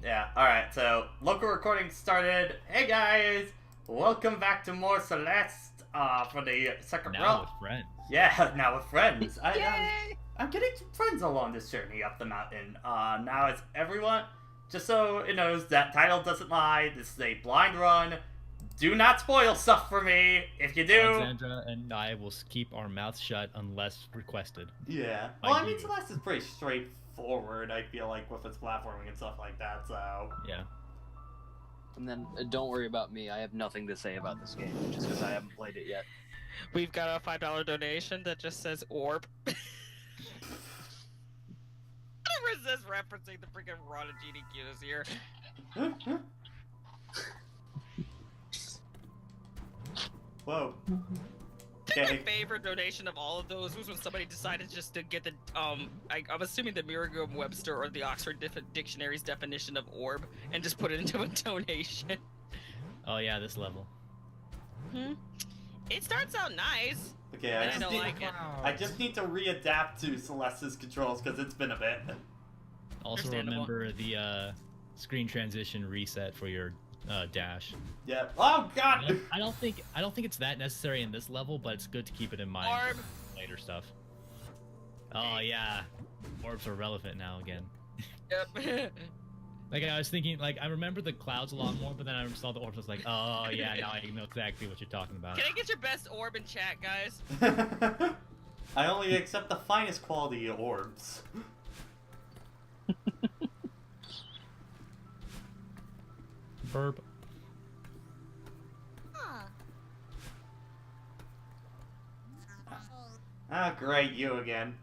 Yeah, alright, so local recording started. Hey guys! Welcome back to more Celeste for the second Now run. with friends. Yeah, now with friends. Yay! I'm getting some friends along this journey up the mountain. Now it's everyone, just so it knows that title doesn't lie, this is a blind run. Do not spoil stuff for me. If you do... Alexandra and I will keep our mouths shut unless requested. Yeah. By Well, I mean, you. Celeste is pretty straightforward, I feel like, with its platforming and stuff like that, so... Yeah. And then don't worry about me. I have nothing to say about this game just because I haven't played it yet. We've got a $5 donation that just says orb. I resist referencing the freaking Rana GDQs here. Whoa. I think Okay. my favorite donation of all of those was when somebody decided just to get the I'm assuming the Merriam-Webster or the Oxford Dictionary's definition of orb and just put it into a donation. Oh yeah, this level. It starts out nice. Okay, And I don't like it. I just need to readapt to Celeste's controls because it's been a bit. Also Understandable. remember the screen transition reset for your dash. Yeah. Oh god. I don't think it's that necessary in this level, but it's good to keep it in mind Orb. for later stuff. Oh yeah, orbs are relevant now again. Yep. Like I was thinking, like I remember the clouds a lot more, but then I saw the orbs. I was like, oh yeah, now I know exactly what you're talking about. Can I get your best orb in chat, guys? I only accept the finest quality orbs. Burp. Ah, great, you again.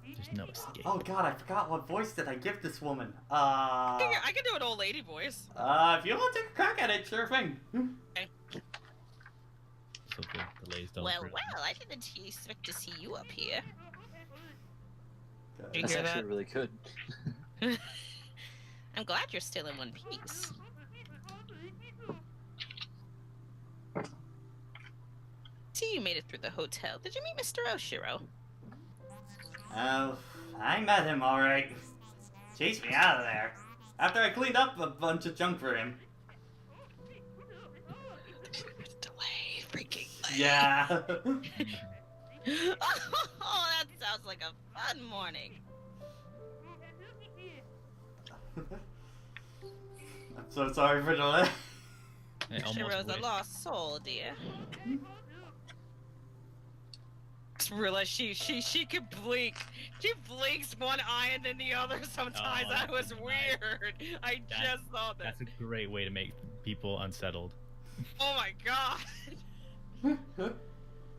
There's no escape. Oh god, I forgot what voice did I give this woman. I can do an old lady voice. If you want to take a crack at it, sure thing. So the delays don't. Well, really- well, I didn't expect to see you up here. You That's hear actually that? really good. I'm glad you're still in one piece. See, you made it through the hotel. Did you meet Mr. Oshiro? Oh, I met him alright. Chased me out of there. After I cleaned up a bunch of junk for him. Delay, freaking delay. Yeah. Oh, that sounds like a fun morning. I'm so sorry for the delay. I almost Shiro's a wished- lost soul, dear. Just realized she can blink. She blinks one eye and then the other sometimes. Oh, That was nice. weird. I just thought that. That's a great way to make people unsettled. Oh my god.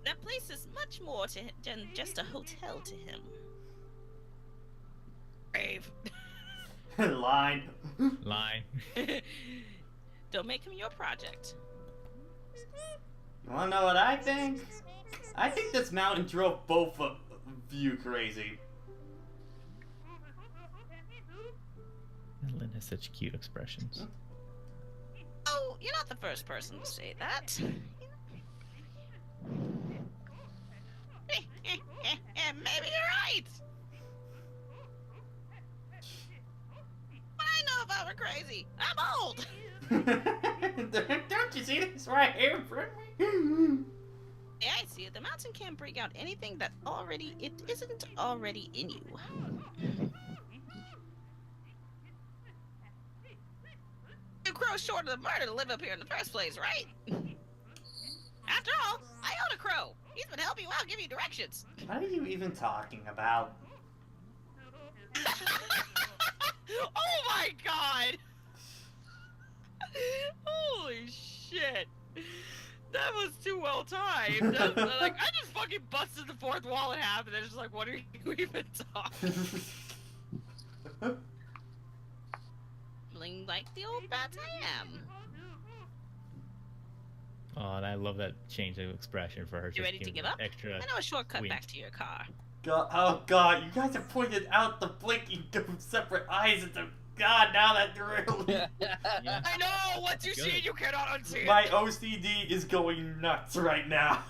That place is much more to him than just a hotel to him. Brave. Line. Line. Don't make him your project. You wanna know what I think? I think this mountain drove both of you crazy. Lynn has such cute expressions. Oh, you're not the first person to say that. Maybe you're right. But I know if I were crazy. I'm old. Don't you see this right here in front of me? Yeah, I see it. The mountain can't bring out anything that isn't already in you. You crow short of the murder to live up here in the first place, right? After all, I own a crow. He's been helping you out, giving you directions. What are you even talking about? Oh my god. Holy shit. That was too well timed. Like I just fucking busted the fourth wall in half and then it's just like, what are you even talking? Bling like the old bat I am. Oh, and I love that change of expression for her. You just ready to giving give her up? Extra. I know a shortcut wink. back to your car. God, oh god, you guys have pointed out the blinking separate eyes at the... God, now that really... Yeah. I know! Once you see Good. it, you cannot unsee it! My OCD is going nuts right now.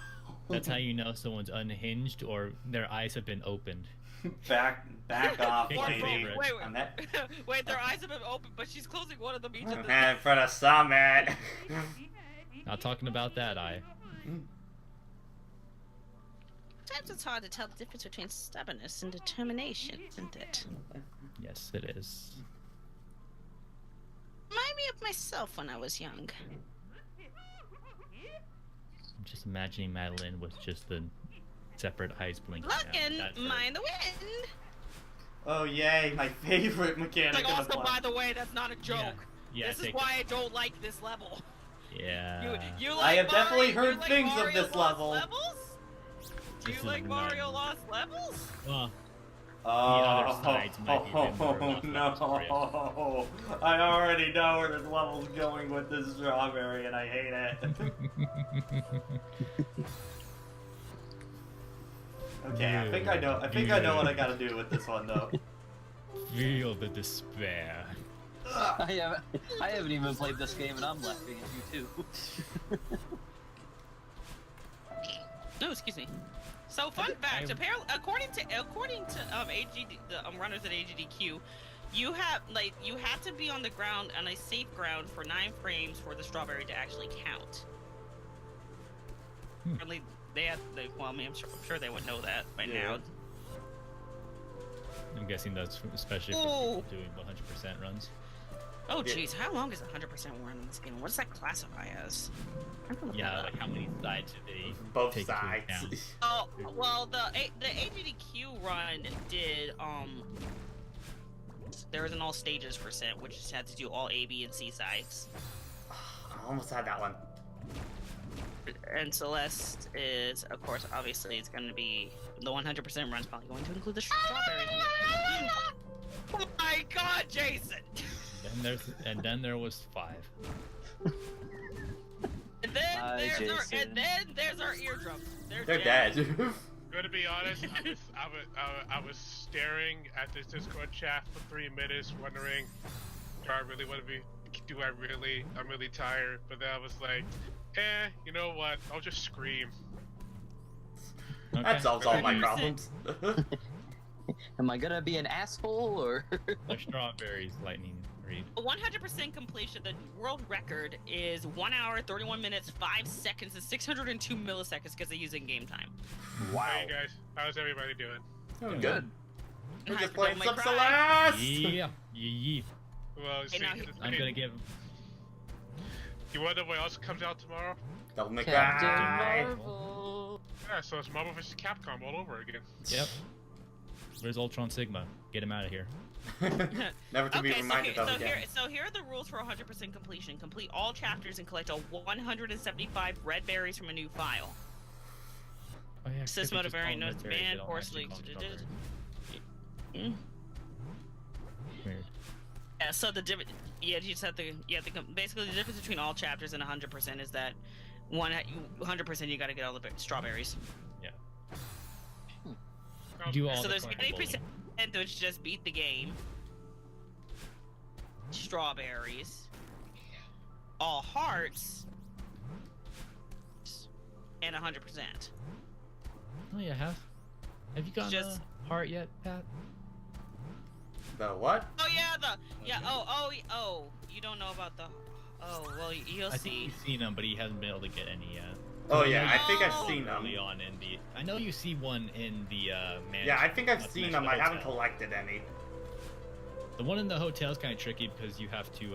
That's how you know someone's unhinged or their eyes have been opened. Back off, Pick your lady. favorite. I'm at Wait, their eyes have been open, but she's closing one of them each of them. and for the summit. Not talking about that, I. Sometimes it's hard to tell the difference between stubbornness and determination, isn't it? Yes, it is. Remind me of myself when I was young. I'm just imagining Madeline with just the separate eyes blinking. Look out. and That's her. mind the wind. Oh yay, my favorite mechanic Like, of the also, play. by the way, that's not a joke. Yeah, This is take why I don't like this level. Yeah. You I like have definitely Mario- you heard like things of Mario this Lost level. Levels? Do This you is like not- Mario Lost Levels? Well, Oh, other sides might be way more rough no! I already know where this level's going with this strawberry, and I hate it. Okay, I think I know. I think I know what I gotta do with this one, though. Feel the despair. I haven't even played this game, and I'm laughing at you too. No, excuse me. So, fun fact: apparently, according to AGD, the runners at AGDQ, you have to be on the ground on a safe ground for 9 frames for the strawberry to actually count. Apparently, well, I mean, I'm sure they would know that by now. I'm guessing that's especially for Ooh. people doing 100% runs. Oh, jeez, how long is 100% run in this game? What does that classify as? I'm gonna look Yeah, that up. like how many sides do they Both take into sides. account? Oh, well, the AGDQ run did there was an all stages %, which just had to do all A, B, and C sides. I almost had that one. And Celeste is, of course, obviously, it's going to be the 100% run's probably going to include the strawberries. Oh my God, Jason! And then there was 5. And then Hi, Jason. there's our eardrums. They're dead. Gonna be honest, I was staring at this Discord chat for 3 minutes, wondering, do I really want to be? Do I really? I'm really tired. But then I was like, you know what? I'll just scream. Okay. That solves all my Okay. problems. Am I gonna be an asshole or? The strawberries lightning read. 100% completion. The world record is 1 hour, 31 minutes, 5 seconds, and 602 milliseconds because they use in-game time. Hey guys, how's everybody doing? Oh, good. We're Hi, just for playing Devil some May Cry. Celeste. Yeah. Well, see, now I'm gonna give. you wonder what else comes out tomorrow? Devil May Captain Cry. Marvel. Yeah, so it's Marvel vs. Capcom all over again. Yep. Where's Ultron Sigma? Get him out of here. Never to be Okay, reminded of again. so here are the rules for 100% completion. Complete all chapters and collect 175 red berries from a new file. Oh yeah. Assist could mode be of just variant call them notes red berries, banned, they don't course actually leaks. call them strawberries. Weird. Yeah, so the difference, you just have to, basically the difference between all chapters and 100% is that 100% you gotta get all the strawberries. Do all So the there's collectibles. 80% which just beat the game. Strawberries. All hearts. And 100%. Oh yeah, have you gotten Just- a heart yet, Pat? The what? Oh yeah, oh, you don't know about the, oh, well, you'll I think see. he's seen them, but he hasn't been able to get any yet. Oh yeah, I think I've Oh. seen them. Early on in the, I know you see one in the mansion. Yeah, I think I've not to seen mention them. the I haven't hotel. collected any. The one in the hotel is kind of tricky because you have to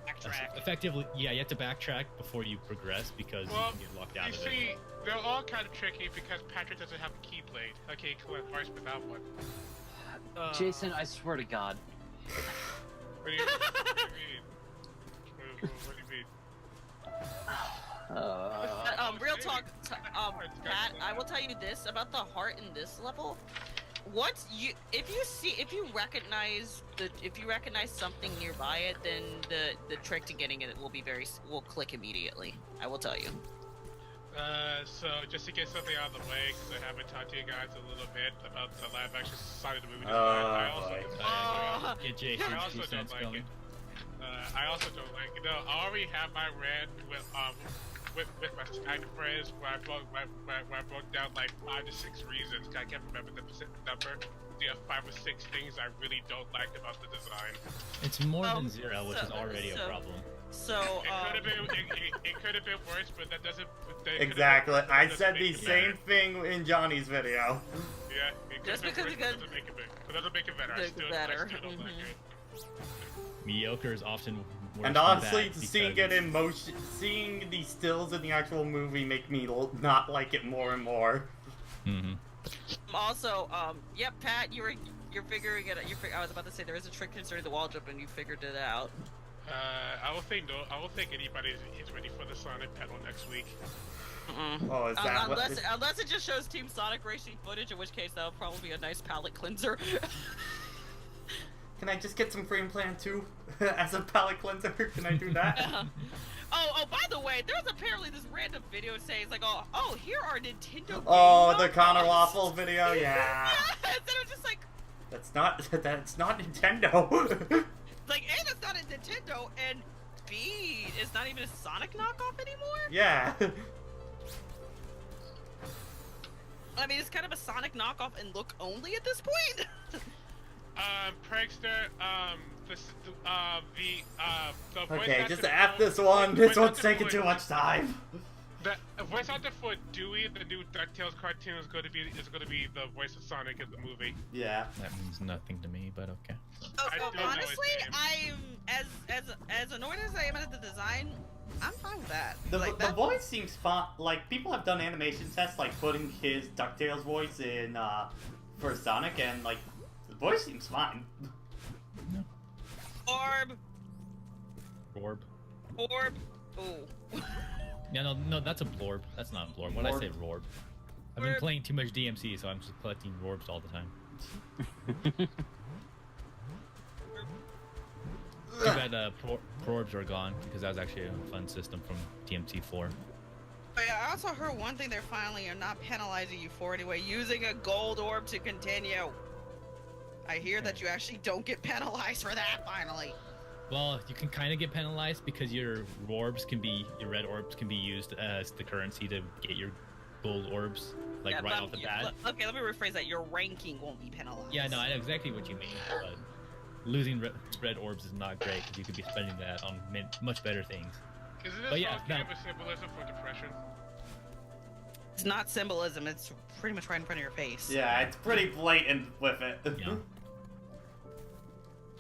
Backtrack. effectively, yeah, you have to backtrack before you progress because Well, you can get locked out You of see, it. they're all kind of tricky because Patrick doesn't have a keyblade. Okay, collect hearts without one. Jason, I swear to God. What do you mean? What do you mean? Real talk, Pat, I will tell you this about the heart in this level. If you recognize something nearby it, then the trick to getting it will click immediately. I will tell you. So just to get something out of the way, because I haven't talked to you guys a little bit about the live action side of the movie. I also, boy. Get Jason's I also 2 don't cents like going. it. I also don't like, I already have my rant with with my Skype friends where I broke down like 5 to 6 reasons. I can't remember the specific number. You have 5 or 6 things I really don't like about the design. It's more than 0, which is already a problem. So, It could have been worse, but that doesn't. Exactly. I said the same thing in Johnny's video. Yeah, it Just could have because been it worse, but doesn't make it better. I still don't like it. Mediocre is often worse And than honestly, bad seeing because- it in motion, seeing the stills in the actual movie make me not like it more and more. also, yep, Pat, you're figuring it out. I was about to say there is a trick concerning the wall jump, and you figured it out. I will think anybody is ready for the Sonic panel next week. Oh, is that what? Unless it just shows Team Sonic racing footage, in which case that would probably be a nice palate cleanser. Can I just get some Frame Plan 2 as a palette cleanser? Can I do that? Oh, by the way, there's apparently this random video saying it's like, oh, here are Nintendo. Oh, game the Connor knockoffs. Waffle video, yeah. Yes, and I'm just like, That's not Nintendo. like, A, that's not a Nintendo, and B, it's not even a Sonic knockoff anymore. Yeah. I mean, it's kind of a Sonic knockoff and look only at this point. Prankster, the voice Okay, actor just for- F this one. voice This one's actor taking for- too much time. The voice actor for Dewey, the new DuckTales cartoon, is going to be the voice of Sonic in the movie. Yeah. That means nothing to me, but okay. I don't know his Honestly, name. I'm as annoyed as I am at the design, I'm fine with that. The Like, voice seems fun. Like, people have done animation tests, like, putting his DuckTales voice in, for Sonic, and, like, the voice seems fine. Orb. Ooh. Yeah, no, that's a blorb. That's not a blorb. What did I say, rorb? I've been Rorb. playing too much DMC, so I'm just collecting rorbs all the time. Too bad prorbs are gone, because that was actually a fun system from DMC4. But yeah, I also heard one thing they're finally are not penalizing you for anyway, using a gold orb to continue. I hear that you actually don't get penalized for that finally. Well, you can kind of get penalized because your red orbs can be used as the currency to get your gold orbs, like Yeah, right but- off the bat. Okay, let me rephrase that. Your ranking won't be penalized. Yeah, no, I know exactly what you mean, but losing red orbs is not great because you could be spending that on much better things. Isn't But this yeah, all kind of a symbolism for depression? It's not symbolism, it's pretty much right in front of your face. Yeah, it's pretty blatant with it. Yeah.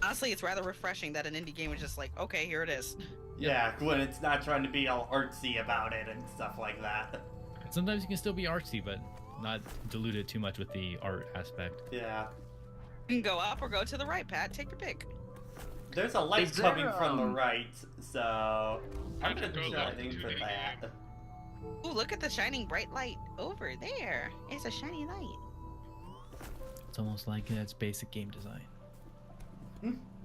Honestly, it's rather refreshing that an indie game is just like, okay, here it is. Yeah, when it's not trying to be all artsy about it and stuff like that. Sometimes you can still be artsy, but not dilute it too much with the art aspect. Yeah. You can go up or go to the right, Pat. Take your pick. There's a light Is there, coming from the right, so I'm gonna Go try back aim to for the that. Ooh, look at the shining bright light over there. It's a shiny light. It's almost like that's basic game design.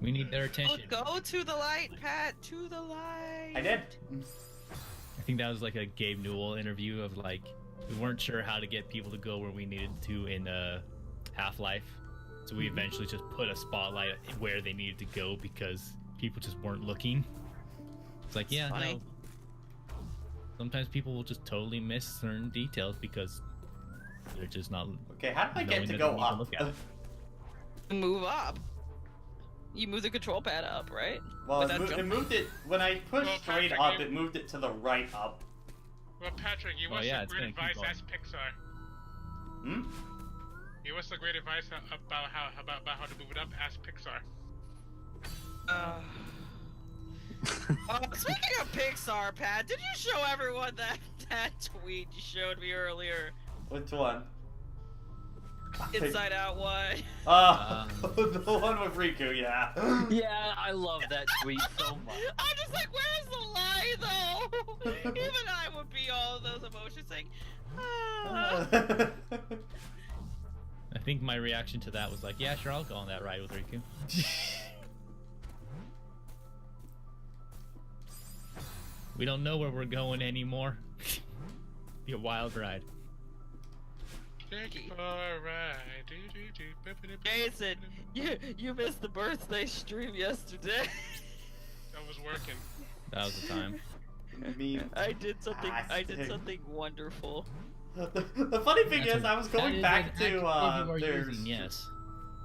We need their Oh, attention. go to the light, Pat. To the light. I did. I think that was like a Gabe Newell interview of like, we weren't sure how to get people to go where we needed to in Half-Life. So we eventually just put a spotlight where they needed to go because people just weren't looking. It's like, yeah, funny. no. Sometimes people will just totally miss certain details because they're just not. Okay, how do I get knowing to that go they need to up? look at it. Move up. You move the control pad up, right? Well, Without it jumping. moved it when I pushed Well, straight Patrick, up. you- It moved it to the right up. Well, Patrick, you Oh, want yeah, some it's great gonna keep advice going. as Pixar. Hmm. You want some great advice about how to move it up as Pixar. Speaking of Pixar, Pat, did you show everyone that tweet you showed me earlier? Which one? Inside Out one. Oh, the one with Riku, yeah. Yeah, I love that tweet so much. I'm just like, where's the lie, though? Even I would be all those emotions saying, ah. I think my reaction to that was like, yeah, sure, I'll go on that ride with Riku. We don't know where we're going anymore. Be a wild ride. Take you for a ride. Jason, you missed the birthday stream yesterday. That was working. That was the time. Meme. I did something. I did Fantastic. something wonderful. The funny thing is, I was going back to their yes.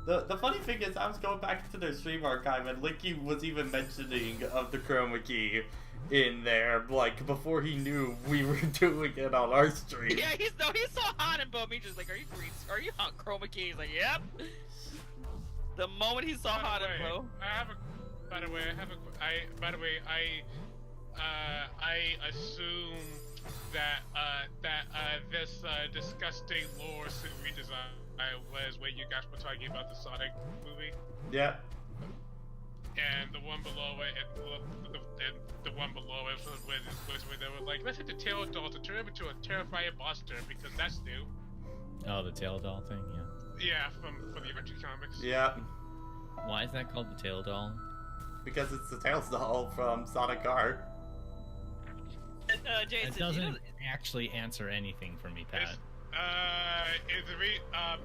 The funny thing is, I was going back to their stream archive, and Linky was even mentioning of the chroma key in there, like before he knew we were doing it on our stream. Yeah, he saw hot and Bo. He's just like, are you hot chroma key? He's like, yep. The moment he saw hot and Bo. By the way, I assume that this disgusting lore suit redesign was when you guys were talking about the Sonic movie. Yeah. And the one below it, and the one below it was when they were like, let's hit the tail doll to turn him into a terrifying monster because that's new. Oh, the tail doll thing, yeah. Yeah, from the Archie comics. Yeah. Why is that called the tail doll? Because it's the Tails doll from Sonic R. Jason, It doesn't actually answer anything for me, Pat.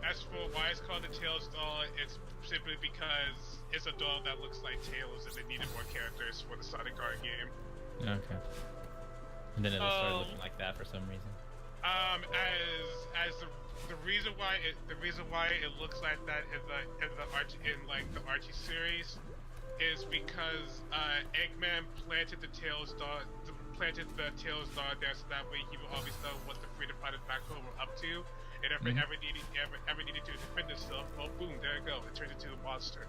As for why it's called the Tails doll, it's simply because it's a doll that looks like Tails and they needed more characters for the Sonic R game. Okay. And then it'll start looking like that for some reason. As the reason why it looks like that in the Archie series is because Eggman planted the Tails doll there, so that way he will always know what the Freedom Fighters back home were up to, and if it ever needed to defend itself, well, boom, there you go, it turns into a monster.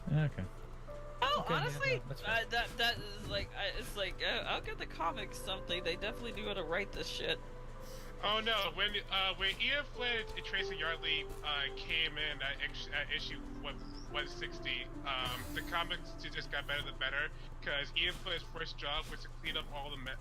Okay. Oh, Okay, yeah, honestly, no, that's fine. that is like, it's like, I'll give the comics something. They definitely knew how to write this shit. Oh no! When Ian Flynn and Tracy Yardley came in at issue 160, the comics just got better and better because Ian Flynn's first job was to clean up all the mess.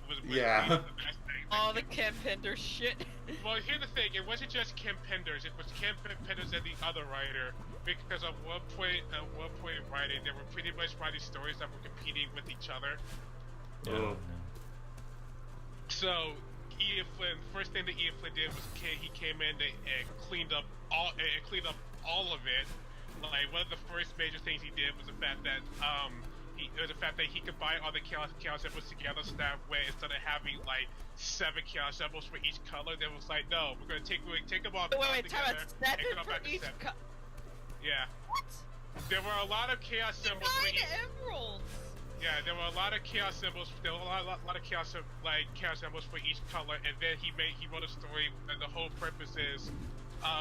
All the Ken Pender shit. Well, here's the thing: it wasn't just Kim Penders; it was Kim Penders and the other writer. Because at one point in writing, they were pretty much writing stories that were competing with each other. Oh. So Ian Flynn, first thing that Ian Flynn did was he came in and cleaned up all of it. Like one of the first major things he did was the fact that he combined all the chaos symbols together, so that way instead of having like 7 chaos symbols for each color, they was like, no, we're gonna take them all Wait, together. time out. 7 for each Yeah. What? There were a lot of chaos symbols for each. Emeralds. Yeah, there were a lot of chaos symbols. There were a lot of chaos symbols for each color, and then he wrote a story. And the whole purpose is,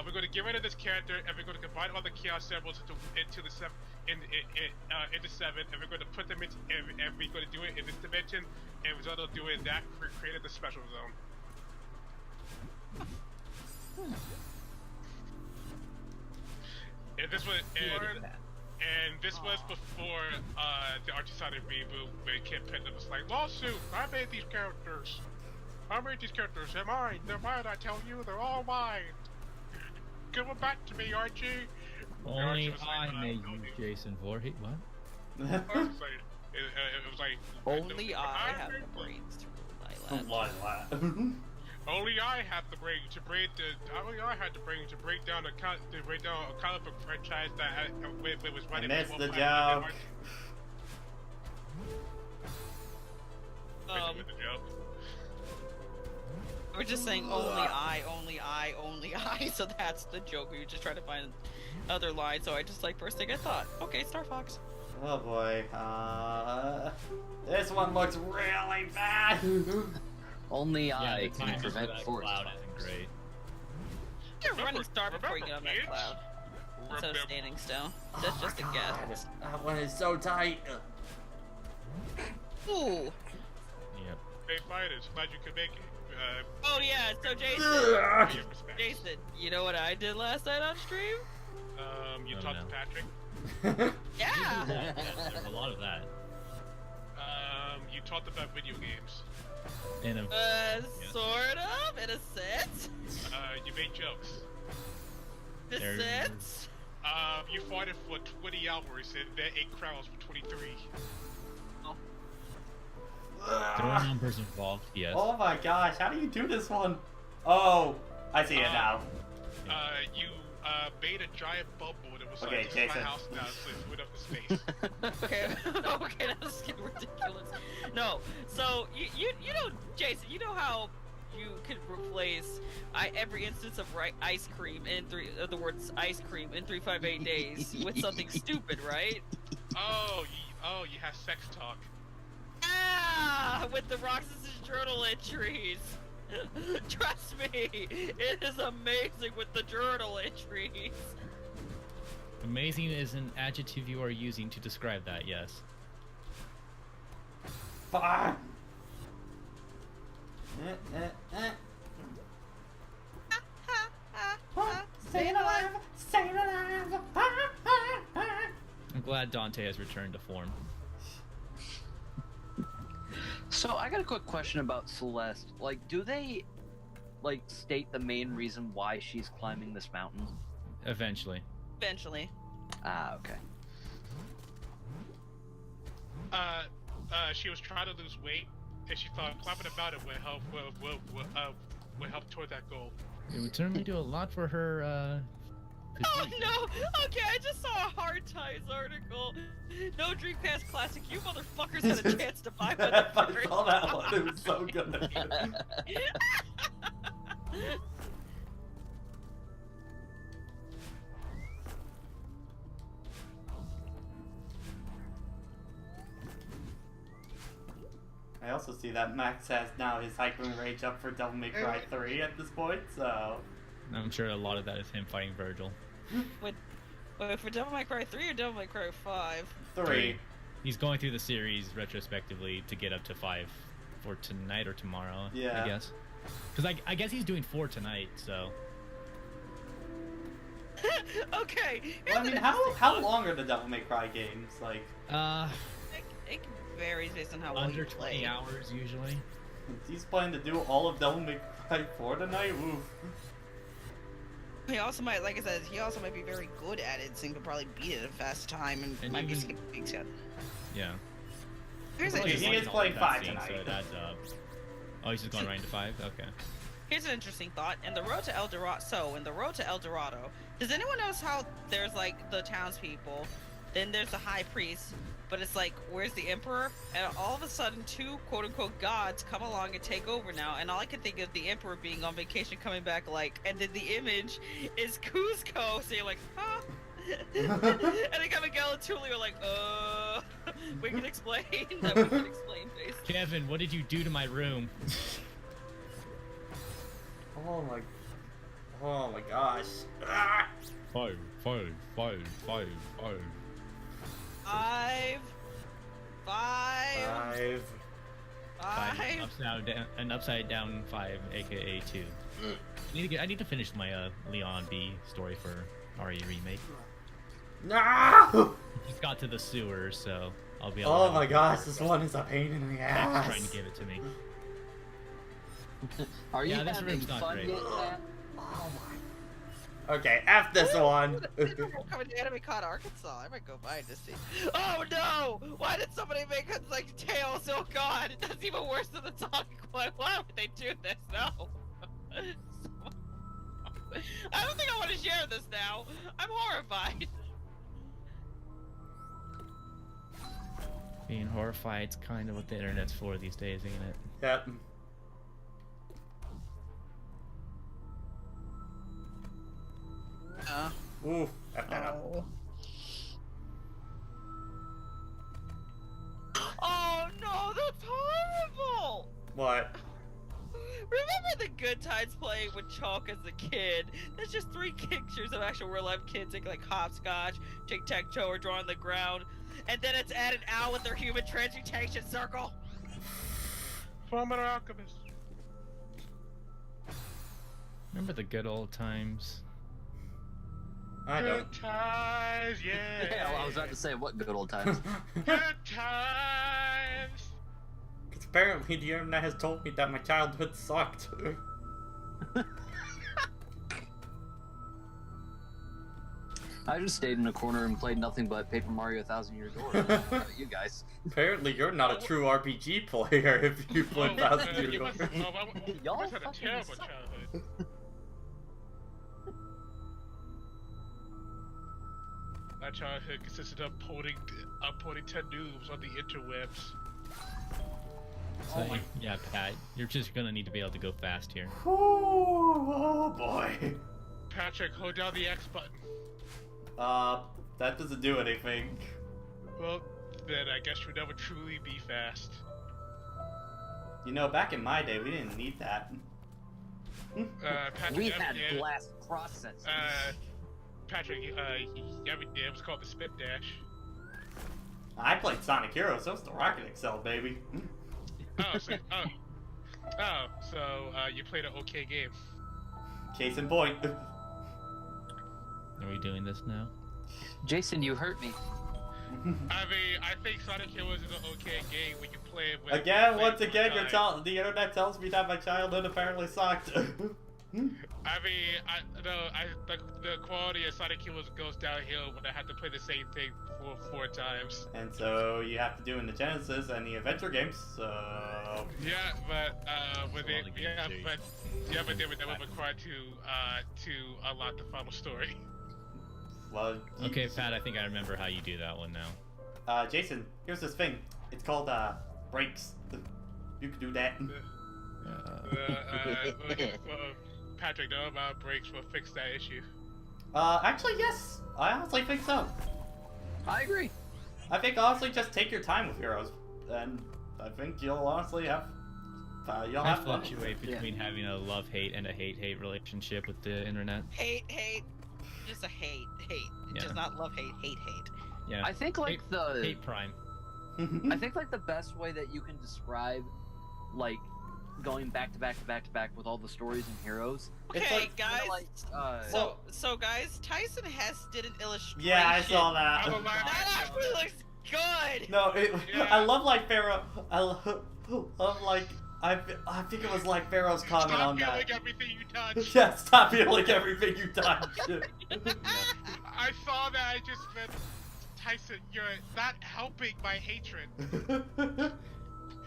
we're going to get rid of this character, and we're going to combine all the chaos symbols into 7, and we're going to put them into, and we're going to do it in this dimension, and we're going to do it that created the special zone. And this was. And this was before the Archie Sonic reboot, where Kim Pendleton was like, lawsuit, I made these characters. They're mine, I tell you, they're all mine. Give them back to me, Archie. Only Archie I may use Jason Voorhees. What? It was like Only I have the brains to rule Lilac. Only I had the brain to break down a comic book franchise that was running. I missed the joke. We're just saying only I, so that's the joke. We were just trying to find other lines, so I just like first thing I thought, okay, Star Fox. Oh boy, this one looks really bad. Only Yeah, I the can timing for prevent that forest cloud fires. isn't great. You're running star before you get on that cloud. Instead of standing still. That's just a guess. That one is so tight. Ooh. Yep. Hey fighters, glad you could make it. Oh yeah, so Jason, you know what I did last night on stream? You Oh, talked no. to Patrick. Yeah. There's a lot of that. You talked about video games. In a Sort of, in a sense. You made jokes. In There- a sense. You fought it for 20 hours and then 8 crowns for 23. throwing numbers involved, yes. Oh my gosh, how do you do this one? Oh, I see it now. You made a giant bubble that was Okay, like, this is Jason. my house now, so it went up to space. Okay, okay, that's getting ridiculous. No, so you Jason, you know how you can replace every instance of ice cream in the words ice cream in 358 days with something stupid, right? Oh, you have sex talk. Ah, with the Roxas' journal entries. Trust me, it is amazing with the journal entries. Amazing is an adjective you are using to describe that, yes. Fuck. Staying alive, staying alive. I'm glad Dante has returned to form. So I got a quick question about Celeste. Like, do they like state the main reason why she's climbing this mountain? Eventually. Eventually. Ah, okay. She was trying to lose weight, and she thought climbing a mountain would help. Would help toward that goal. It would certainly do a lot for her, Oh physique. no! Okay, I just saw a Hard Times article. No Dreamcast Classic, you motherfuckers had a chance to buy one. I saw that one. It was so good. I also see that Max has now his hyper rage up for Devil May Cry 3 at this point, so... I'm sure a lot of that is him fighting Virgil. Wait, for Devil May Cry 3 or Devil May Cry 5? 3. He's going through the series retrospectively to get up to 5 for tonight or tomorrow, Yeah. I guess. Because I guess he's doing 4 tonight, so... Okay. Well, I mean, how long are the Devil May Cry games? Like, It varies based on how well under you 20 play. hours usually. he's planning to do all of Devil May Cry 4 tonight? Oof. He also might, like I said, he also might be very good at it, so he could probably beat it in a fast time and might be even- skipping scout. Yeah. Here's, Well, an he interesting, is playing That 5 scene, tonight. So it adds up. Oh, he's just going right into 5? Okay. here's an interesting thought. In the road to El Dorado, does anyone notice how there's like the townspeople, then there's the high priest, but it's like, where's the emperor? And all of a sudden, 2 quote-unquote gods come along and take over now, and all I can think of the emperor being on vacation coming back like, and then the image is Cusco, so you're like, huh? And then come Miguel and Tulio are like, we can explain that we can explain this. Kevin, what did you do to my room? Oh my gosh. Ah! 5. 5. An upside down 5, aka 2. I need to finish my Leon B story for RE remake. No! Just got to the sewers, so I'll be able Oh to my gosh, this one is a pain in the Thanks ass. for trying to give it to me. Are you Yeah, this having room's not fun great. yet, Matt? Oh my. Okay, F this one. Coming to Anime Con Arkansas. I might go by to see. Oh no! Why did somebody make us like tails? Oh god, that's even worse than the talking one. Why would they do this? No. I don't think I want to share this now. I'm horrified. Being horrified's kind of what the internet's for these days, ain't it? Yep. Ooh, F that up. Oh no, that's horrible! What? Remember the good times playing with chalk as a kid? There's just 3 pictures of actual real life kids taking like hopscotch, tic-tac-toe, or drawing the ground. And then it's added out with their human transmutation circle. Fullmetal Alchemist. Remember the good old times? I don't. Good times, yeah. Yeah, well, I was about to say, what good old times. Good times. Because apparently the internet has told me that my childhood sucked. I just stayed in a corner and played nothing but Paper Mario 1,000 Year Door. I don't know about you guys. Apparently you're not a true RPG player if you play Oh, 1000 you Year must, Door. Y'all must have had a fucking terrible suck. childhood. My childhood consisted of uploading 10 noobs on the interwebs. So, yeah, Pat, you're just gonna need to be able to go fast here. Oh boy. Patrick, hold down the X button. That doesn't do anything. Well, then I guess you'll never truly be fast. You know, back in my day, we didn't need that. Patrick, We you ever had did- blast processing. Patrick, you ever did? It was called the Spit Dash. I played Sonic Heroes, so it's the Rocket Excel, baby. So you played an okay game. Case in point. Are we doing this now? Jason, you hurt me. I mean, I think Sonic Heroes is an okay game when you play it with. Again, play once it again, one you're time. the internet tells me that my childhood apparently sucked. I mean, the quality of Sonic Heroes goes downhill when I had to play the same thing four times. And so you have to do in the Genesis and the adventure games. So Yeah, but That's a lot of games, but they were never required to unlock the final story. well, Okay, Pat, I think I remember how you do that one now. Jason, here's this thing. It's called brakes. You can do that. Patrick, no amount of breaks will fix that issue. Actually, yes. I honestly think so. I agree. I think honestly, just take your time with Heroes, and I think you'll honestly have you'll I have fun. fluctuate between having a love-hate and a hate-hate relationship with the internet. Hate. Just a hate. Yeah. Just not love, hate. Yeah. I think like hate prime. I think like the best way that you can describe like going back to back with all the stories and heroes. It's Okay, like- guys. Like, So guys, Tyson Hess did an illustration. Yeah, I saw that. I'm a live That action. actually looks good. No, Yeah. I love like Pharaoh. I love like I think it was like Pharaoh's comment Stop on that. feeling everything you touch. Yeah, stop feeling everything you touch. I saw that. I just meant, Tyson, you're not helping my hatred.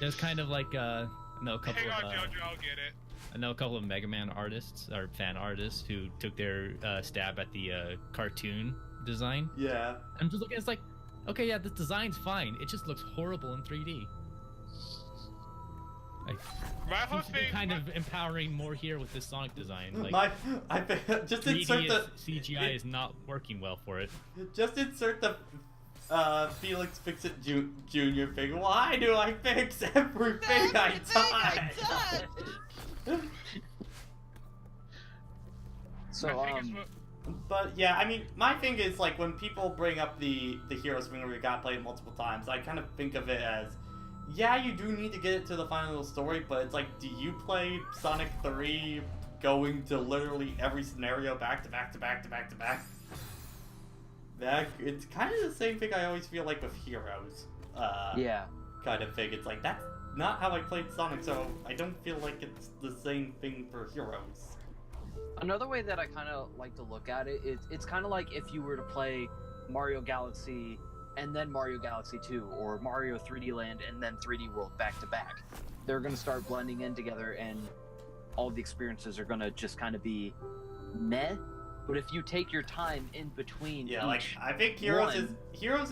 There's kind of like I know a couple Hang on, of Jojo, I'll get it. I know a couple of Mega Man artists or fan artists who took their stab at the cartoon design. Yeah. I'm just looking. It's like, okay, yeah, this design's fine. It just looks horrible in 3D. My whole Seems to be thing. kind of empowering more here with this Sonic design. Like, Just 3D insert the CGI is not working well for it. Just insert the Felix Fix-It Jr. thing. Why do I fix everything I touch? so I think it's what- But yeah, I mean, my thing is like when people bring up the Heroes thing where you got played multiple times, I kind of think of it as, yeah, you do need to get it to the final story, but it's like, do you play Sonic 3 going to literally every scenario back to back to back to back to back? That it's kind of the same thing I always feel like with Heroes. yeah. Kind of thing. It's like that's not how I played Sonic, so I don't feel like it's the same thing for Heroes. Another way that I kind of like to look at it is it's kind of like if you were to play Mario Galaxy and then Mario Galaxy 2 or Mario 3D Land and then 3D World back to back. They're going to start blending in together and all the experiences are going to just kind of be meh. But if you take your time in between Yeah, each, like I think Heroes one,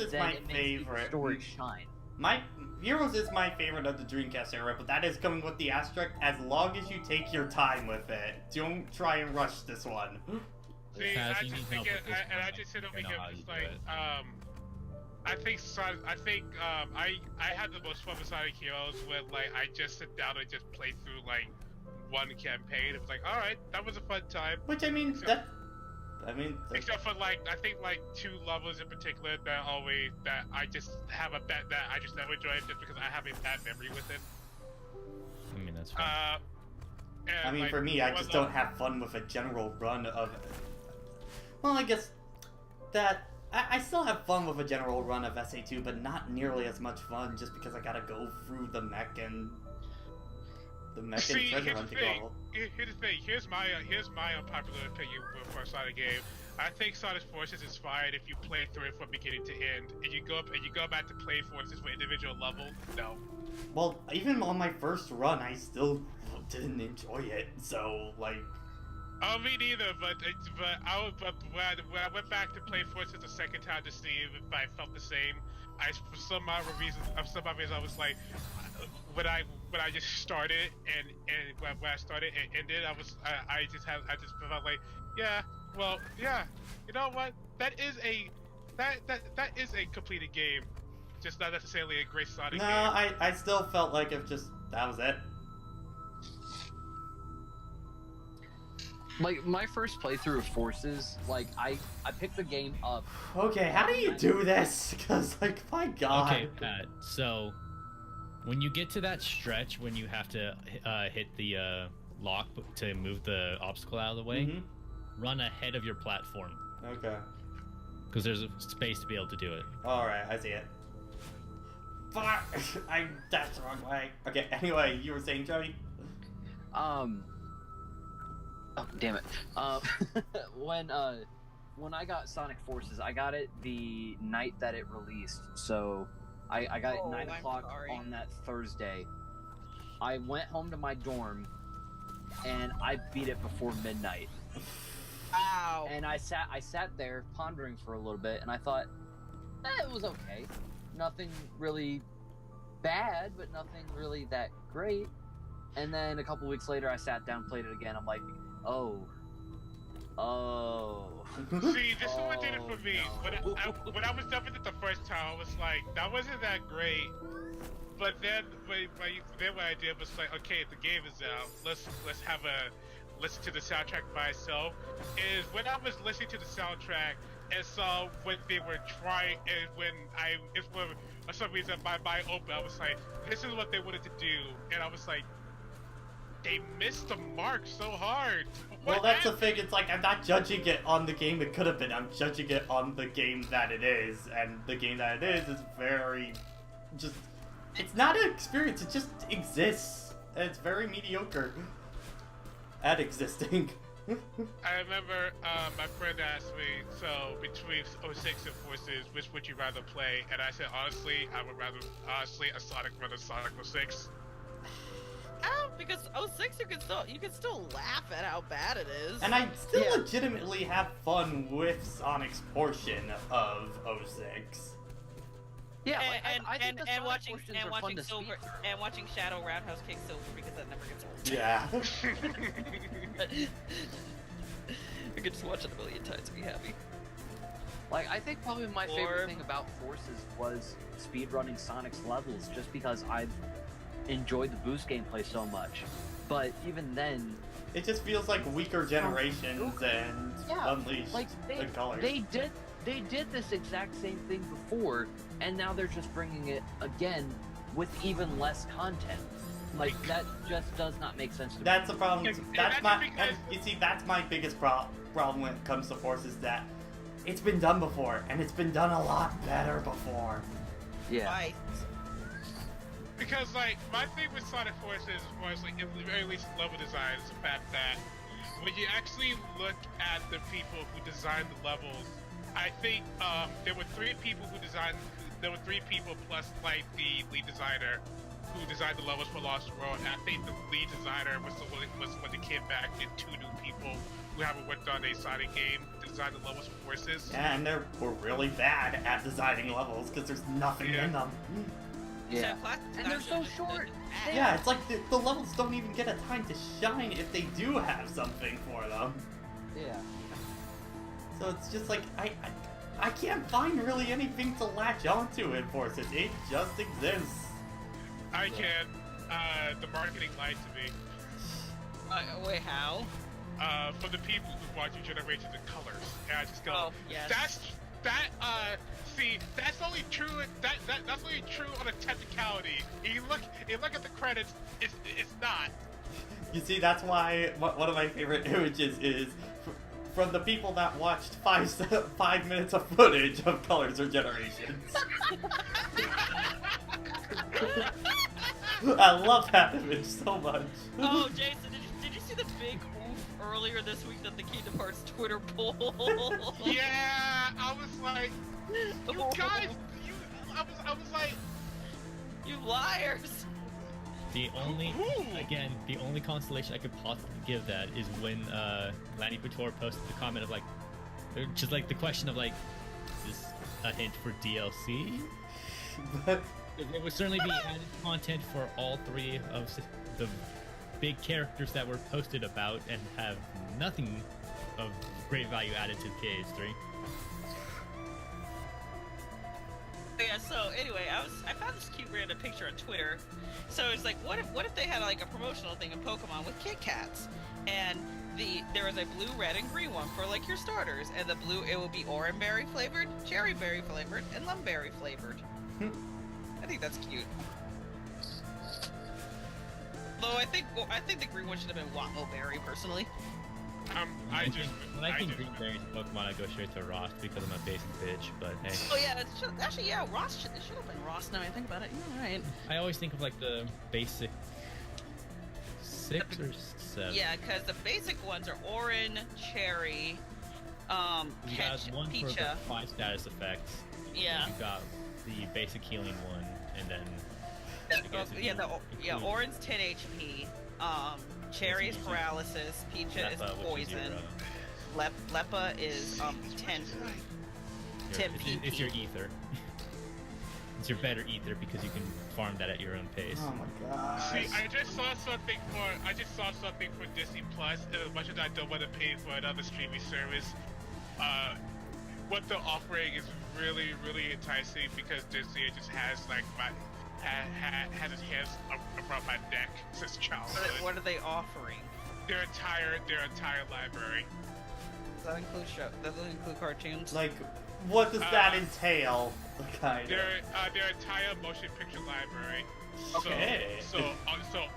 is then my it makes each favorite. story shine. My Heroes is my favorite of the Dreamcast era, but that is coming with the asterisk. As long as you take your time with it, don't try and rush this one. See, Pat, I you just need think help it, with this and I one. just sit over I know here how just you do like, it. I had the most fun with Sonic Heroes when like I just sit down and just play through like one campaign. It was like, all right, that was a fun time. Which I mean, Except for like I think like two levels in particular that I just have a bet that I just never enjoyed just because I have a bad memory with it. I mean, that's fine. And, I mean, like, for me, I one just level- don't have fun with a general run of. Well, I guess that I still have fun with a general run of SA2, but not nearly as much fun just because I gotta go through the mech and treasure here's the hunting thing. level. Here's the thing. Here's my unpopular opinion for a Sonic game. I think Sonic Forces is fine if you play through it from beginning to end, and you go back to play Forces for individual level. No. Well, even on my first run, I still didn't enjoy it. So, like, Me neither. But when I went back to play Forces the second time to see if I felt the same, for some odd reason, I was like, when I just started and when I started and ended, I just felt like, yeah, well, yeah, you know what? That is a completed game, just not necessarily a great Sonic No, game. I still felt like if just that was it. Like my first playthrough of Forces, like I picked the game up. Okay, how do you do this? Because like, my God. Okay, Pat. So when you get to that stretch when you have to hit the lock to move the obstacle out of the way, run ahead of your platform. Okay. Because there's a space to be able to do it. Alright, I see it. Fuck! I dashed the wrong way. Okay, anyway, you were saying, Joey? Oh, damn it. When I got Sonic Forces, I got it the night that it released. So I got it 9 I'm o'clock sorry. on that Thursday. I went home to my dorm and I beat it before midnight. Wow. And I sat there pondering for a little bit, and I thought, it was okay. Nothing really bad, but nothing really that great. And then a couple weeks later, I sat down, played it again. I'm like, oh. See, this is what did it for me. no. When I was done with it the first time, I was like, that wasn't that great. But then, what I did was like, okay, the game is out. Let's listen to the soundtrack by itself. Is when I was listening to the soundtrack and saw when they were trying, and for some reason my mind opened, I was like, this is what they wanted to do, and I was like, they missed the mark so hard. Well, that's the thing, it's like, I'm not judging it on the game it could have been, I'm judging it on the game that it is, and the game that it is very, just, it's not an experience, it just exists, and it's very mediocre at existing. I remember my friend asked me, so between 06 and Forces, which would you rather play? And I said, honestly, I would rather, a Sonic run a Sonic 06. Oh, because 06 you can still laugh at how bad it is. And I still legitimately have fun with Sonic's portion of 06. Yeah, like, I think the Sonic watching portions are fun to speak through. and watching Shadow Roundhouse kick Silver because that never gets old. Yeah. I could just watch it a million times and be happy. Like, I think probably my favorite thing about Forces was speedrunning Sonic's levels, just because I enjoyed the boost gameplay so much. But even then, It just feels like weaker generations and Unleashed like the colors. they did this exact same thing before, and now they're just bringing it again with even less content. Like, that just does not make sense to me. That's the problem. And That's that's my. because- And you see, that's my biggest problem when it comes to Force is that it's been done before, and it's been done a lot better before. Yeah. Right. Because, like, my thing with Sonic Forces was, like, at the very least, level design is the fact that when you actually look at the people who designed the levels, I think there were 3 people who designed. There were 3 people plus, like, the lead designer who designed the levels for Lost World. And I think the lead designer was when they came back, and 2 new people who haven't worked on a Sonic game designed the levels for Forces. Yeah, and we're really bad at designing levels because there's nothing in them. Yeah. So classic And they're Sonic so is short. bad. Yeah, it's like the levels don't even get a time to shine if they do have something for them. Yeah. So it's just like I can't find really anything to latch onto in Forces. It just exists. I can. The marketing lied to me. Wait, how? For the people who watch Generations of Colors, and I just go, Oh, yes. that's only true. That's only true on a technicality. You look at the credits. It's not. You see, that's why one of my favorite images is from the people that watched 5 minutes of footage of Colors or Generations. I love that image so much. Oh, Jason, did you see the big oof earlier this week that the Kingdom Hearts Twitter poll? Yeah, I was like, you guys, I was like, You liars! The only consolation I could possibly give that is when Lanny Couture posted the comment of like, just like the question of like, is this a hint for DLC? But It would certainly be added content for all three of the big characters that were posted about and have nothing of great value added to KH3. Yeah, so anyway, I found this cute random picture on Twitter. So it's like, what if they had like a promotional thing in Pokemon with Kit Kats, and there was a blue, red, and green one for like your starters, and the blue it would be oranberry flavored, cherry berry flavored, and lumberry flavored. I think that's cute. Though I think the green one should have been Wattleberry personally. When I think Green Berry's Pokemon, I go straight to Ross because I'm a basic bitch, but hey. Oh yeah, actually yeah, Ross it should have been Ross now I think about it. You're right. I always think of like the basic 6 or 7. Yeah, because the basic ones are Orin, Cherry, You got one for the Pecha. 5 status effects. Yeah. You got the basic healing one, and then Orin's 10 HP. Cherry's easy. paralysis. Pecha is Leppa, which is poison. your, Leppa is 10 PP. It's your ether. It's your better ether because you can farm that at your own pace. oh my gosh. See, I just saw something for Disney Plus. As much as I don't want to pay for another streaming service, what they're offering is really, really enticing because Disney just has like has its hands around my neck since childhood. What are they offering? Their entire library. Does that include Does that include cartoons? Like, what does that entail? Kind of. Their entire motion picture library. Okay. So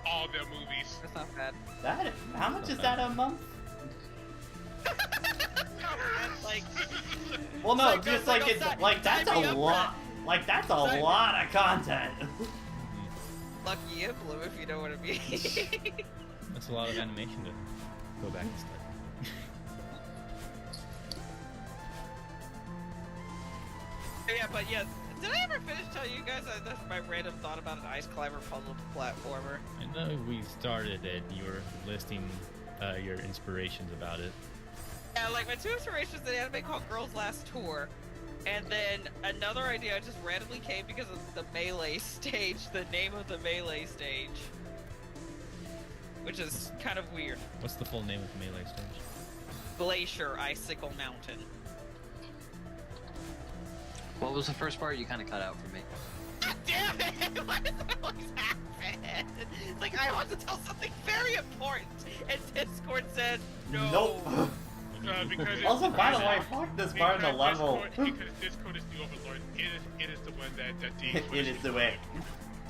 all their movies. That's not bad. That, how much is that a month? Like, Well, no, Like, just like, like it's sign- like that's sign me a up for lot. Like that's a Sign- lot of content. lucky you, Blue, if you know what I mean. That's a lot of animation to go back and study. Yeah, but yeah, did I ever finish telling you guys that's my random thought about an Ice Climber puzzle platformer? I know we started it. You were listing your inspirations about it. Yeah, like my 2 inspirations, an anime called Girls Last Tour, and then another idea just randomly came because of the Melee stage, the name of the Melee stage, which is kind of weird. What's the full name of the Melee stage? Glacier Icicle Mountain. What was the first part? You kind of cut out for me. God damn it! Why does that always happen? It's like I want to tell something very important, and Discord says no. Nope. Because Also, by the way, fuck this part of the level. Because Discord is the overlord. It is the one that It is the way.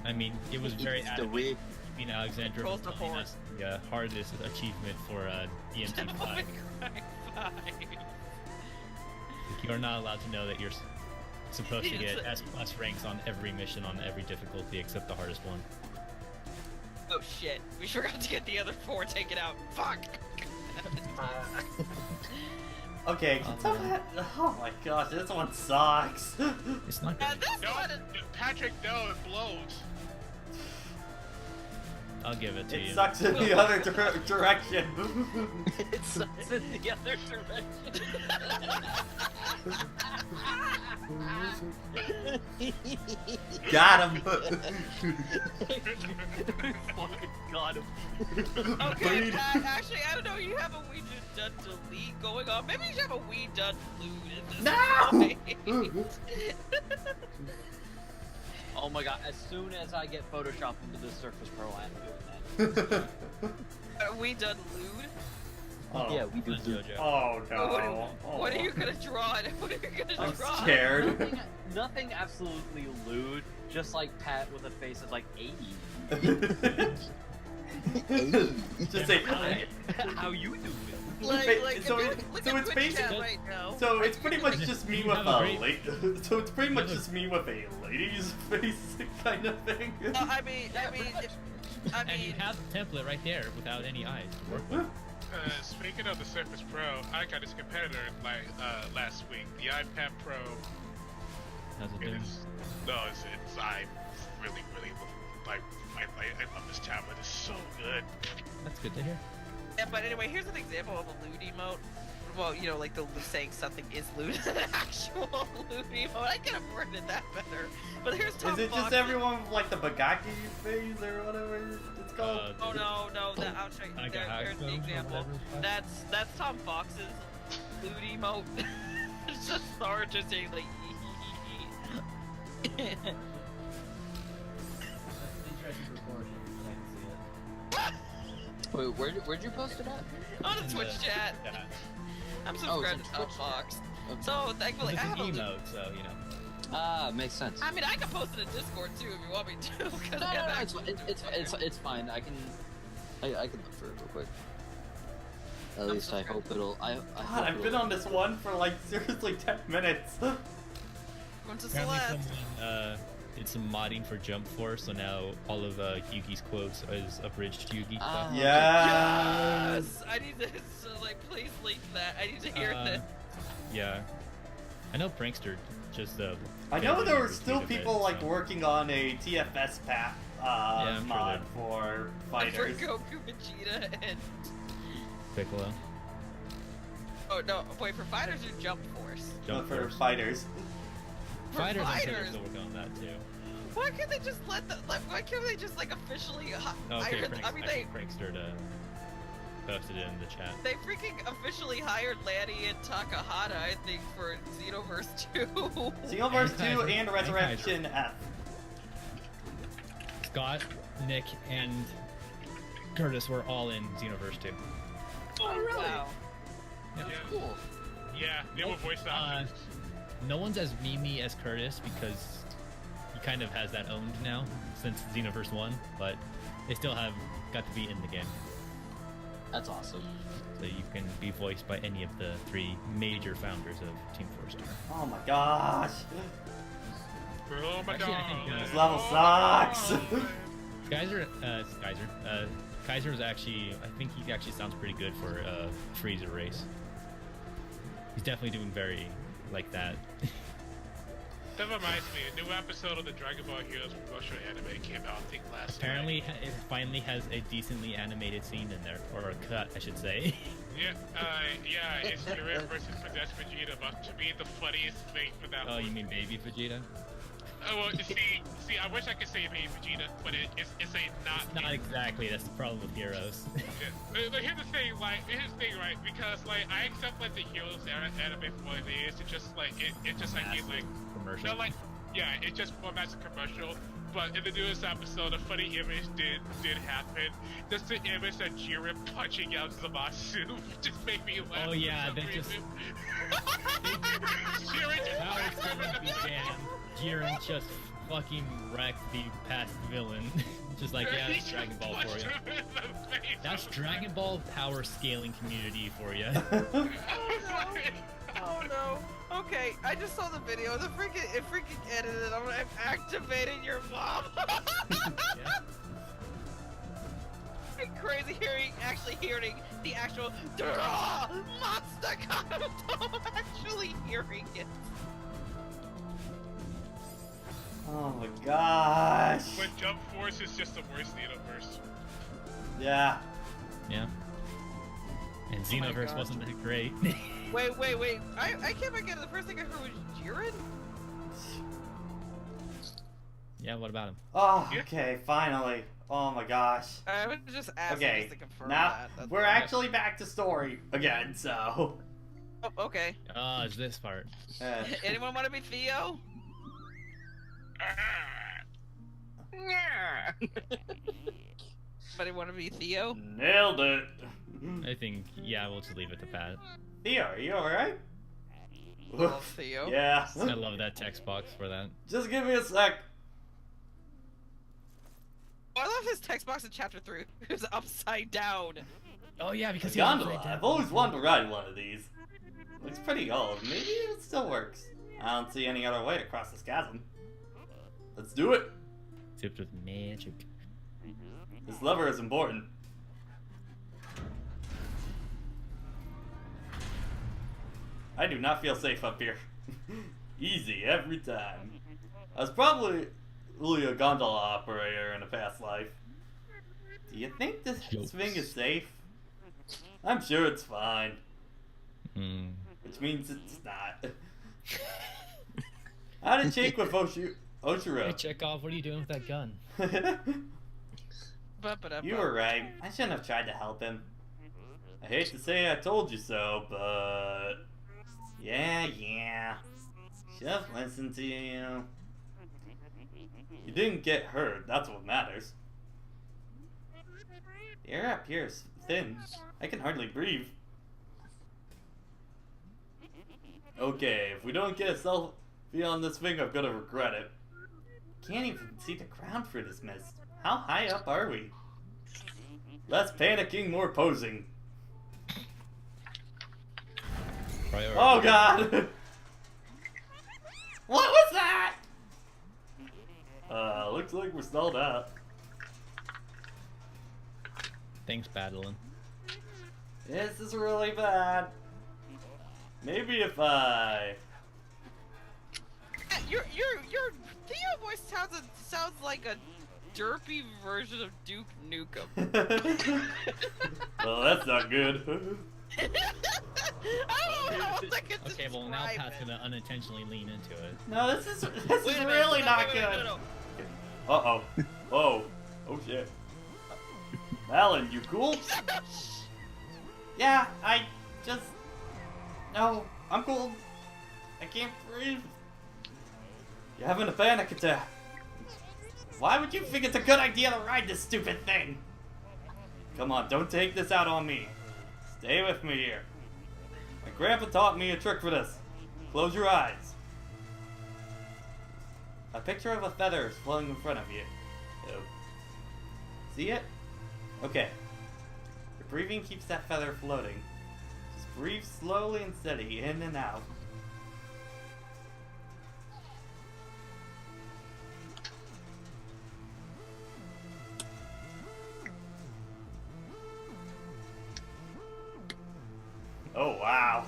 I mean, it was very It's the adamant. way. You know, Alexandra Controls was the telling horse. us the hardest achievement for EMT 5. Fine. You are not allowed to know that you're supposed to get S+ ranks on every mission on every difficulty except the hardest one. Oh shit! We forgot to get the other 4 taken out. Fuck. Okay, can someone... Oh my gosh, this one sucks. It's not Yeah, good. this No, one. Patrick, no, it blows. I'll give it to you. It sucks in the other direction. It sucks in the other direction. Got him. Fucking got him. Okay, Bleed. Pat. Actually, I don't know. You have a WiiDude done delete going on. Maybe you should have a WiiDude loot in this. No! fight. Oh my god, as soon as I get Photoshop into the Surface Pro, I'm doing that. WiiDude loot. Oh. Yeah, we do. JoJo. Oh no. What are you gonna draw? What are you gonna I'm draw? scared. Nothing absolutely lewd, just like Pat with a face that's like, "Hey, Just say. how you doing?" Like, So- if you look so at it's Twitch basic- chat right now. So it's pretty much just me You with have a a great- So it's pretty much just me with a lady's face kind of thing. I mean, And you have the template right there without any eyes to work with. Speaking of the Surface Pro, I got this competitor like last week. The iPad Pro How's it is doing? I really like I love this tablet. It's so good. That's good to hear. yeah, but anyway, here's an example of a loot emote. well, you know, like the saying something is loot, actual loot emote. I could have worded that better. But here's Tom Is it just Fox. everyone with like the bagaki face or whatever it's called? Oh no, that I'll show you. There's the example. That's Tom Fox's loot emote. It's just Star just saying like. Wait, where'd you post it at? On the Twitch chat. Yeah. I'm it's subscribed in to Tom Twitch. Fox. Okay. So thankfully, I It's have an a loot. emote, so you know. Ah, makes sense. I mean, I can post it in Discord too if you want me to. Cause No, I have no, actually- it's fine. I can look for it real quick. At I'm least I hope it'll. I God, hope I've been it'll- on this one for like seriously 10 minutes. Going to Apparently Celeste. someone did some modding for Jump Force, so now all of Yugi's quotes is abridged Yugi. Ah. stuff. Yeah. Yes! I need this. So, like, please link that. I need to hear Uh, this. Yeah. I know Prankster just I know failed there to were still retweet a bit, people like so- working on a TFS path I'm sure mod they're- for For fighters. Goku, Vegeta, and Piccolo. oh no, wait for fighters or Jump Force. Jump for Force. fighters. For Fighters, I'm sure they're fighters. still working on that too. Why can't they just let the like? Why can't they just like officially hire? Okay, I mean, they Prankster posted it in the chat. they freaking officially hired Lanny and Takahata, I think, for Xenoverse 2. Xenoverse 2 Kaiser. and Resurrection F. Scott, Nick, and Curtis were all in Xenoverse 2. Oh really? Wow. Yeah. Yeah. Cool. Yeah, they were voice options. No one's as memey as Curtis because he kind of has that owned now since Xenoverse 1, but they still have got to be in the game. That's awesome. So you can be voiced by any of the 3 major founders of Team 4-Star. Oh my gosh. Oh my Actually, I god. think, This level sucks. Kaiser is actually, I think he actually sounds pretty good for a Frieza race. He's definitely doing very like that. That reminds me, a new episode of the Dragon Ball Heroes promotional anime came out, I think, last Apparently, night. it finally has a decently animated scene in there, or a cut, I should say. Yeah, it's Jiren versus Possessed Vegeta, but to me, the funniest thing for that Oh, whole- you mean Baby Vegeta? Oh, well, see, I wish I could say Baby Vegeta, but it's a not. Not exactly. That's the problem with Heroes. Yeah. But here's the thing, right? Because like I accept like the Heroes anime for what it is. It's just like it just like it like Commercial. not like yeah, it just formats a commercial. But in the newest episode, a funny image did happen. Just the image that Jiren punching out Zamasu just made me laugh. Oh, yeah, for some that just- reason. Jiren just How punches him in the began. Jiren just fucking wrecked the past villain. Just like, yeah, that's Dragon Ball for you. That's Dragon Ball power scaling community for you. Oh no. Okay, I just saw the video. It freaking edited. I'm activating your mom. Crazy actually hearing the actual monster kind of actually hearing it. Oh my gosh. But Jump Force is just the worst universe. Yeah. Yeah. And Xenoverse God. wasn't that great. Wait. I came back in. The first thing I heard was Jiren. Yeah, what about him? Oh, Yeah. okay, finally. Oh my gosh. I was just asking Okay, just to confirm now that. That's we're all. actually back to story again, so. Oh, okay. Oh, it's this part. Anyone want to be Theo? Anybody want to be Theo? Nailed it. I think, yeah, we'll just leave it to Pat. Theo, are you alright? Well, Theo. Yeah. I love that text box for that. Just give me a sec. Oh, I love his text box in chapter 3. It was upside down. Oh yeah, because A gondola. I've always wanted to ride one of these. Looks pretty old. Maybe it still works. I don't see any other way to cross this chasm. Let's do it. Tipped with magic. This lever is important. I do not feel safe up here. Easy every time. I was probably a gondola operator in a past life. Do you think this Jokes. swing is safe? I'm sure it's fine. Which means it's not. How did Jake with Oshiro? Hey, Chekhov, what are you doing with that gun? You were right. I shouldn't have tried to help him. I hate to say I told you so, but... Yeah. Should have listened to you. You didn't get hurt, that's what matters. The air up here is thin. I can hardly breathe. Okay, if we don't get a selfie on this thing, I'm gonna regret it. Can't even see the ground through this mist. How high up are we? Less panicking, more posing. Priority. Oh god! What was that? Looks like we're stalled out. Thanks, Battling. This is really bad. Maybe if I... Your Theo voice sounds like a derpy version of Duke Nukem. Well, that's not good. I don't know how else I can Okay, well now describe Pat's it. gonna unintentionally lean into it. No, this is Wait a minute, really no, not wait, good. no. Uh-oh. Whoa. Oh shit. Alan, you cool? Yeah, I just... No, I'm cool. I can't breathe. You're having a panic attack. Why would you think it's a good idea to ride this stupid thing? Come on, don't take this out on me. Stay with me here. My grandpa taught me a trick for this. Close your eyes. A picture of a feather is floating in front of you. Oh. See it? Okay. Your breathing keeps that feather floating. Just breathe slowly and steady, in and out. Oh, wow.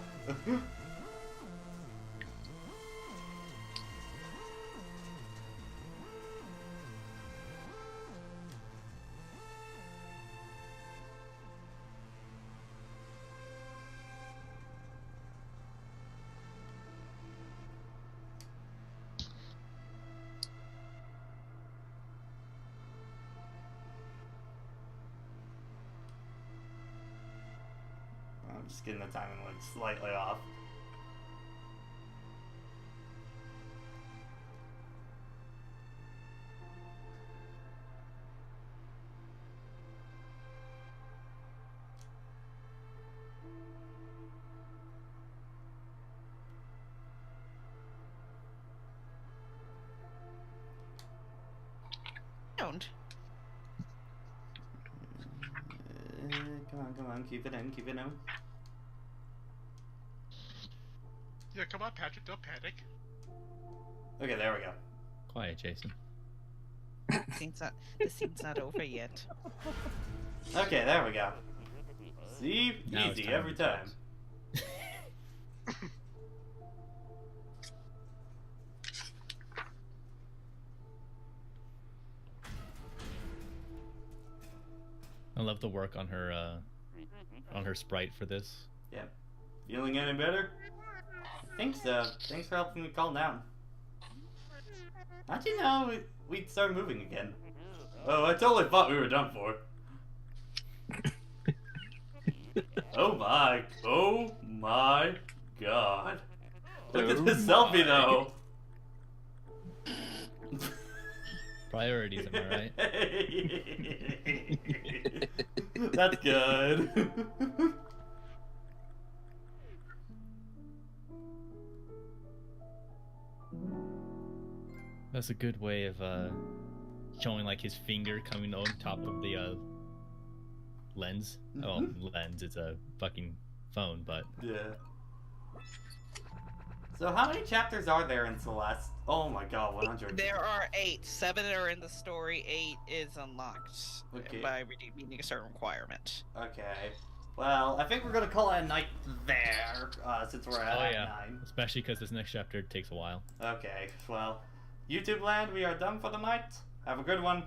I'm just getting the timing like slightly off. Don't. Come on, keep it in. Yeah, come on, Patrick, don't panic. Okay, there we go. Quiet, Jason. The scene's not over yet. Okay, there we go. See? Now it's Easy time every to time. I love the work on her sprite for this. Yeah. Feeling any better? I think so. Thanks for helping me calm down. How'd you know we'd start moving again? Oh, I totally thought we were done for. Oh my god. Look at this selfie though. Priorities, am I right? That's good. That's a good way of showing like his finger coming on top of the lens. Oh, lens, it's a fucking phone, but Yeah. So how many chapters are there in Celeste? Oh my god, 100. There are 8. 7 are in the story. 8 is unlocked Okay. by meeting a certain requirement. Okay. Well, I think we're gonna call it a night there, since we're at 9. especially because this next chapter takes a while. Okay, well, YouTube land, we are done for the night. Have a good one.